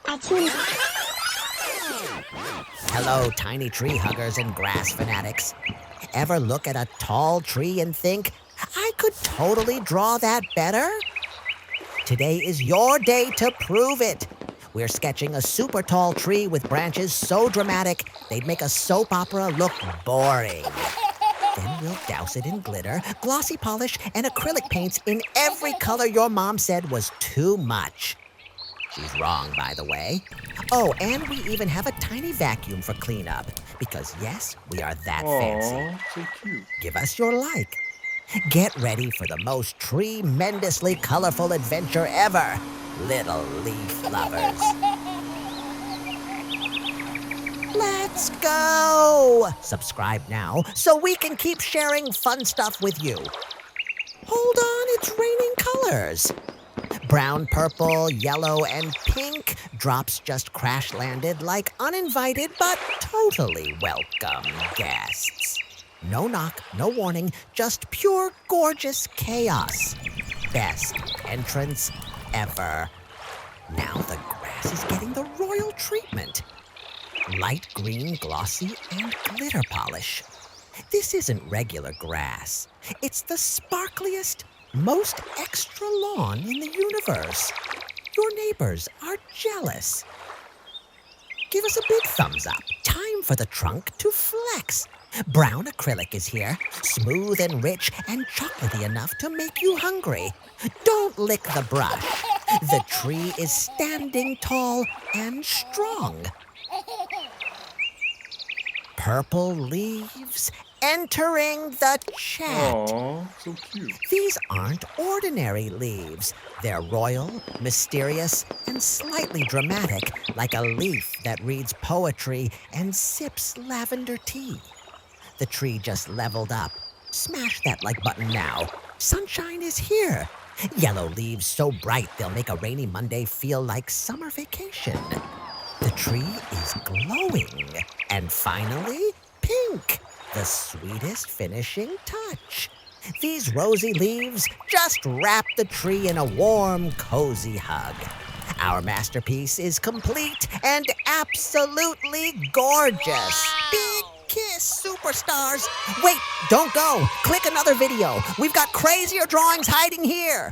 Artoonza. Hello, tiny tree huggers and grass fanatics. Ever look at a tall tree and think, I could totally draw that better? Today is your day to prove it. We're sketching a super tall tree with branches so dramatic, they'd make a soap opera look boring. Then we'll douse it in glitter, glossy polish, and acrylic paints in every color your mom said was too much. She's wrong, by the way. Oh, and we even have a tiny vacuum for cleanup. Because, yes, we are that fancy. So cute. Give us your like. Get ready for the most tremendously colorful adventure ever, little leaf lovers. Let's go! Subscribe now so we can keep sharing fun stuff with you. Hold on, it's raining colors. Brown, purple, yellow, and pink drops just crash-landed like uninvited but totally welcome guests. No knock, no warning, just pure gorgeous chaos. Best entrance ever. Now the grass is getting the royal treatment. Light green, glossy, and glitter polish. This isn't regular grass. It's the sparkliest, most extra lawn in the universe. Your neighbors are jealous. Give us a big thumbs up. Time for the trunk to flex. Brown acrylic is here, smooth and rich and chocolatey enough to make you hungry. Don't lick the brush. The tree is standing tall and strong. Purple leaves entering the chat. Aw, so cute. These aren't ordinary leaves. They're royal, mysterious, and slightly dramatic, like a leaf that reads poetry and sips lavender tea. The tree just leveled up. Smash that like button now. Sunshine is here. Yellow leaves so bright they'll make a rainy Monday feel like summer vacation. The tree is glowing. And finally, pink. The sweetest finishing touch. These rosy leaves just wrap the tree in a warm, cozy hug. Our masterpiece is complete and absolutely gorgeous. Big kiss, superstars. Wait, don't go. Click another video. We've got crazier drawings hiding here.